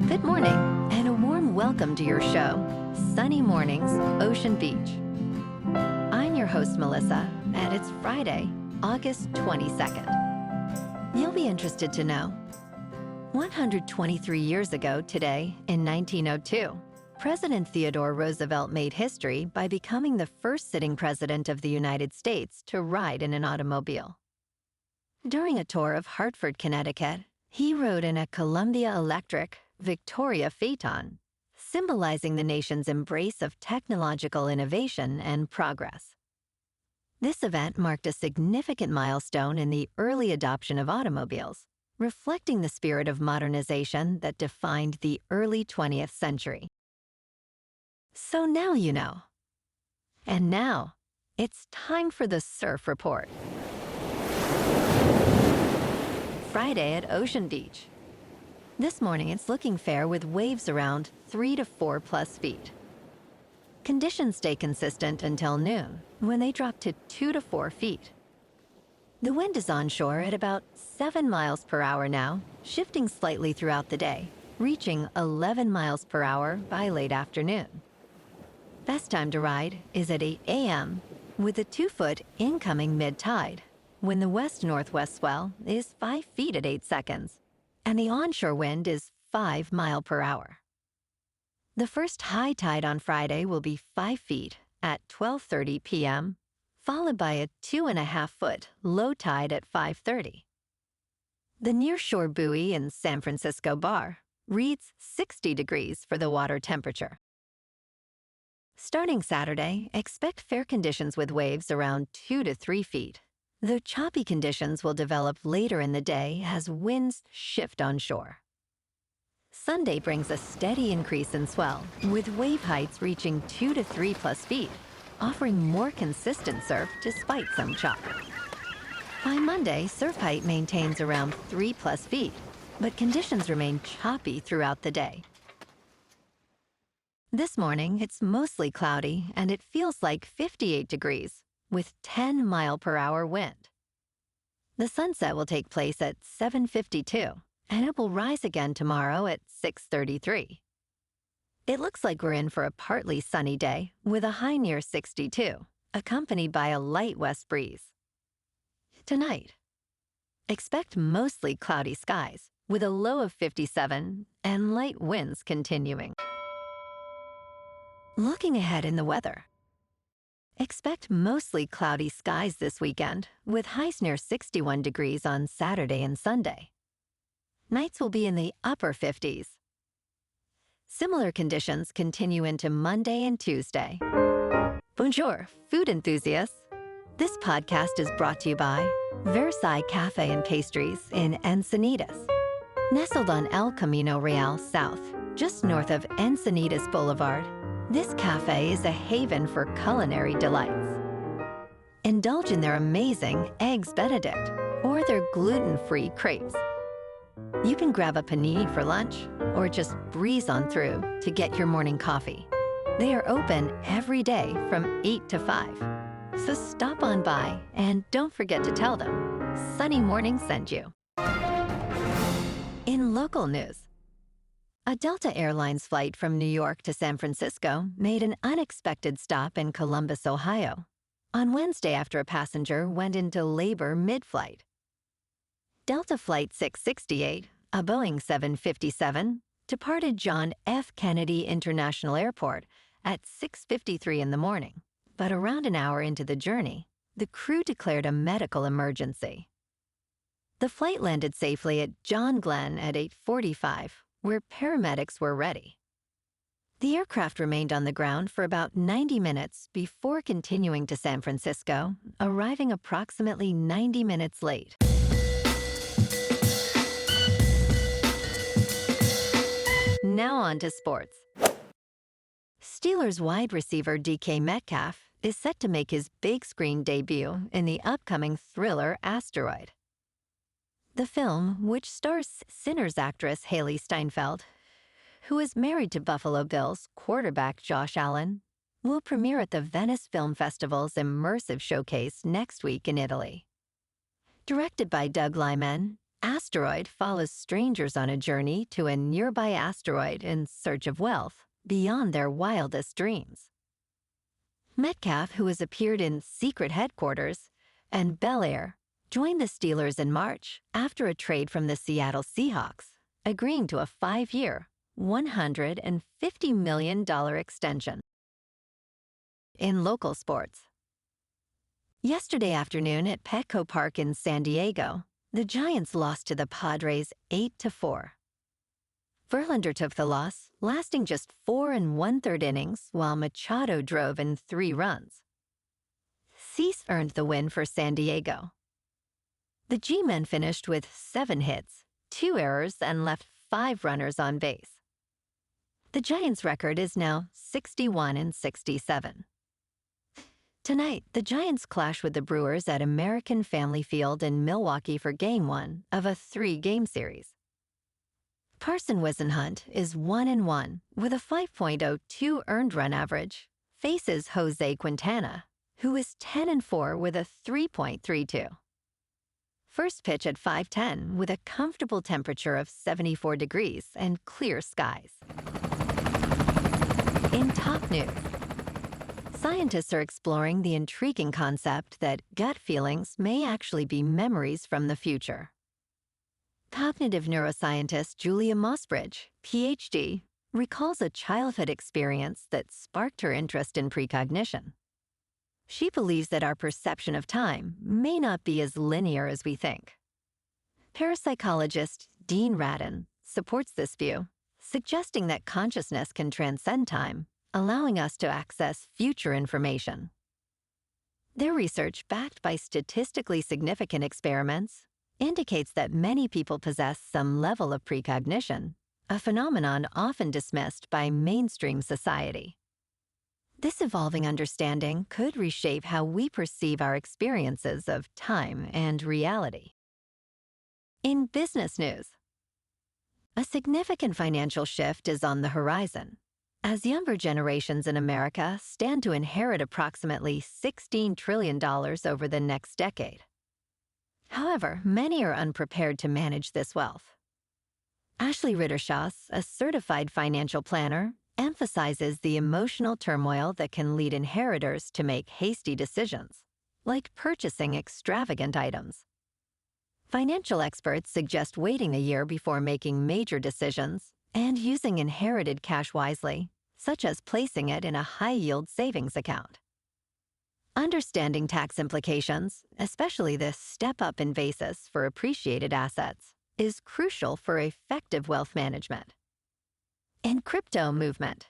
Good morning, and a warm welcome to your show, Sunny Mornings, Ocean Beach. I'm your host, Melissa, and it's Friday, August 22nd. You'll be interested to know, 123 years ago today, in 1902, President Theodore Roosevelt made history by becoming the first sitting president of the United States to ride in an automobile. During a tour of Hartford, Connecticut, he rode in a Columbia Electric Victoria Phaeton, symbolizing the nation's embrace of technological innovation and progress. This event marked a significant milestone in the early adoption of automobiles, reflecting the spirit of modernization that defined the early 20th century. So now you know. And now, it's time for the Surf Report. Friday at Ocean Beach. This morning it's looking fair with waves around 3 to 4 plus feet. Conditions stay consistent until noon, when they drop to 2 to 4 feet. The wind is onshore at about 7 miles per hour now, shifting slightly throughout the day, reaching 11 miles per hour by late afternoon. Best time to ride is at 8 a.m. with a 2-foot incoming mid-tide, when the west-northwest swell is 5 feet at 8 seconds, and the onshore wind is 5 miles per hour. The first high tide on Friday will be 5 feet at 12:30 p.m., followed by a 2.5-foot low tide at 5:30. The nearshore buoy in San Francisco Bar reads 60 degrees for the water temperature. Starting Saturday, expect fair conditions with waves around 2 to 3 feet, though choppy conditions will develop later in the day as winds shift onshore. Sunday brings a steady increase in swell, with wave heights reaching 2 to 3 plus feet, offering more consistent surf despite some chop. By Monday, surf height maintains around 3 plus feet, but conditions remain choppy throughout the day. This morning, it's mostly cloudy, and it feels like 58 degrees, with 10 mile per hour wind. The sunset will take place at 7:52, and it will rise again tomorrow at 6:33. It looks like we're in for a partly sunny day, with a high near 62, accompanied by a light west breeze. Tonight, expect mostly cloudy skies, with a low of 57 and light winds continuing. Looking ahead in the weather. Expect mostly cloudy skies this weekend, with highs near 61 degrees on Saturday and Sunday. Nights will be in the upper 50s. Similar conditions continue into Monday and Tuesday. Bonjour, food enthusiasts. This podcast is brought to you by Versailles Cafe and Pastries in Encinitas. Nestled on El Camino Real South, just north of Encinitas Boulevard, this cafe is a haven for culinary delights. Indulge in their amazing Eggs Benedict or their gluten-free crepes. You can grab a panini for lunch or just breeze on through to get your morning coffee. They are open every day from 8 to 5. So stop on by and don't forget to tell them Sunny Morning sent you. In local news, a Delta Airlines flight from New York to San Francisco made an unexpected stop in Columbus, Ohio, on Wednesday after a passenger went into labor mid-flight. Delta Flight 668, a Boeing 757, departed John F. Kennedy International Airport at 6:53 in the morning, but around an hour into the journey, the crew declared a medical emergency. The flight landed safely at John Glenn at 8:45, where paramedics were ready. The aircraft remained on the ground for about 90 minutes before continuing to San Francisco, arriving approximately 90 minutes late. Now on to sports. Steelers wide receiver DK Metcalf is set to make his big screen debut in the upcoming thriller Asteroid. The film, which stars Sinners actress Haley Steinfeld, who is married to Buffalo Bills quarterback Josh Allen, will premiere at the Venice Film Festival's immersive showcase next week in Italy. Directed by Doug Liman, asteroid follows strangers on a journey to a nearby asteroid in search of wealth beyond their wildest dreams. Metcalf, who has appeared in Secret Headquarters, and Belair joined the Steelers in March after a trade from the Seattle Seahawks, agreeing to a 5-year, $150 million extension. In local sports. Yesterday afternoon at Petco Park in San Diego, the Giants lost to the Padres 8-4. Verlander took the loss, lasting just 4 1/3 innings, while Machado drove in 3 runs. Dease earned the win for San Diego. The G-men finished with 7 hits, 2 errors, and left 5 runners on base. The Giants' record is now 61-67. Tonight, the Giants clash with the Brewers at American Family Field in Milwaukee for Game 1 of a 3-game series. Carson Whisenhunt is 1-1 with a 5.02 earned run average, faces Jose Quintana, who is 10-4 with a 3.32. First pitch at 5:10 with a comfortable temperature of 74 degrees and clear skies. In top news, scientists are exploring the intriguing concept that gut feelings may actually be memories from the future. Cognitive neuroscientist Julia Mossbridge, Ph.D., recalls a childhood experience that sparked her interest in precognition. She believes that our perception of time may not be as linear as we think. Parapsychologist Dean Radin supports this view, suggesting that consciousness can transcend time, allowing us to access future information. Their research, backed by statistically significant experiments, indicates that many people possess some level of precognition, a phenomenon often dismissed by mainstream society. This evolving understanding could reshape how we perceive our experiences of time and reality. In business news, a significant financial shift is on the horizon, as younger generations in America stand to inherit approximately $16 trillion over the next decade. However, many are unprepared to manage this wealth. Ashley Rittershaw, a certified financial planner, emphasizes the emotional turmoil that can lead inheritors to make hasty decisions, like purchasing extravagant items. Financial experts suggest waiting a year before making major decisions and using inherited cash wisely, such as placing it in a high-yield savings account. Understanding tax implications, especially the step-up in basis for appreciated assets, is crucial for effective wealth management. In crypto movement,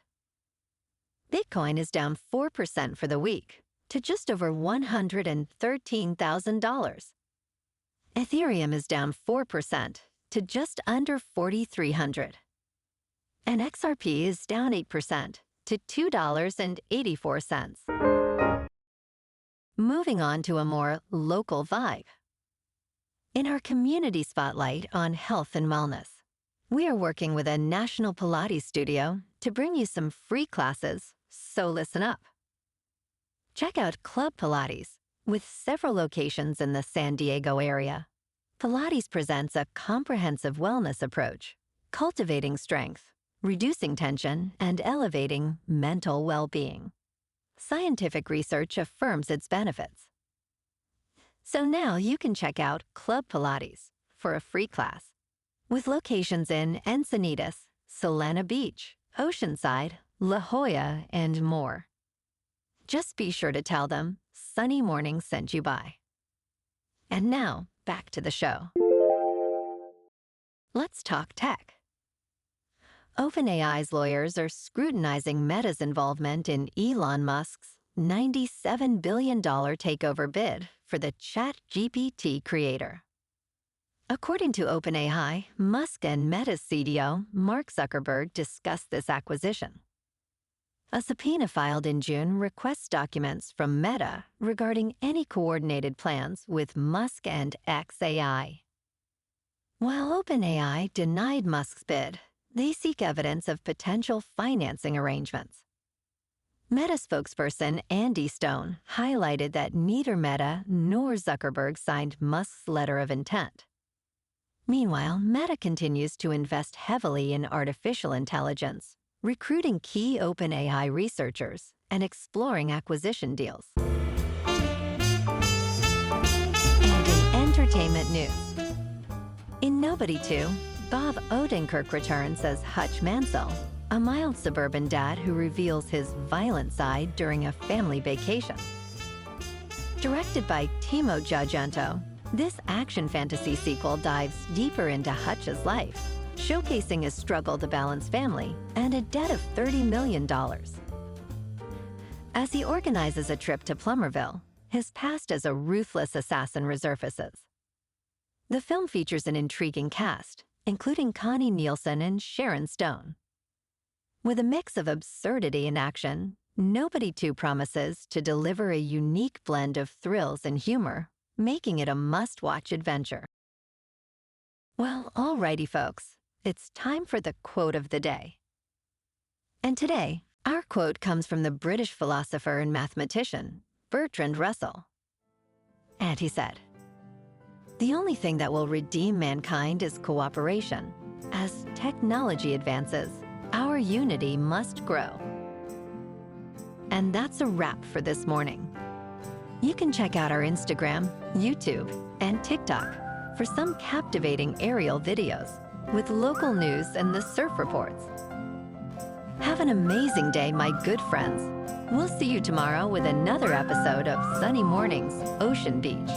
Bitcoin is down 4% for the week to just over $113,000. Ethereum is down 4% to just under $4,300. And XRP is down 8% to $2.84. Moving on to a more local vibe. In our community spotlight on health and wellness, we are working with a national Pilates studio to bring you some free classes, so listen up. Check out Club Pilates, with several locations in the San Diego area. Pilates presents a comprehensive wellness approach, cultivating strength, reducing tension, and elevating mental well-being. Scientific research affirms its benefits. So now you can check out Club Pilates for a free class, with locations in Encinitas, Solana Beach, Oceanside, La Jolla, and more. Just be sure to tell them Sunny Morning sent you by. And now, back to the show. Let's talk tech. OpenAI's lawyers are scrutinizing Meta's involvement in Elon Musk's $97 billion takeover bid for the ChatGPT creator. According to OpenAI, Musk and Meta's CDO, Mark Zuckerberg, discussed this acquisition. A subpoena filed in June requests documents from Meta regarding any coordinated plans with Musk and xAI. While OpenAI denied Musk's bid, they seek evidence of potential financing arrangements. Meta spokesperson Andy Stone highlighted that neither Meta nor Zuckerberg signed Musk's letter of intent. Meanwhile, Meta continues to invest heavily in artificial intelligence, recruiting key OpenAI researchers and exploring acquisition deals. And in entertainment news, in Nobody 2, Bob Odenkirk returns as Hutch Mansell, a mild suburban dad who reveals his violent side during a family vacation. Directed by Timo Giajanto, this action fantasy sequel dives deeper into Hutch's life, showcasing his struggle to balance family and a debt of $30 million. As he organizes a trip to Plummerville, his past as a ruthless assassin resurfaces. The film features an intriguing cast, including Connie Nielsen and Sharon Stone. With a mix of absurdity and action, Nobody 2 promises to deliver a unique blend of thrills and humor, making it a must-watch adventure. Well, alrighty folks, it's time for the quote of the day. And today, our quote comes from the British philosopher and mathematician, Bertrand Russell. And he said, "The only thing that will redeem mankind is cooperation. As technology advances, our unity must grow." And that's a wrap for this morning. You can check out our Instagram, YouTube, and TikTok for some captivating aerial videos with local news and the surf reports. Have an amazing day, my good friends. We'll see you tomorrow with another episode of Sunny Mornings, Ocean Beach.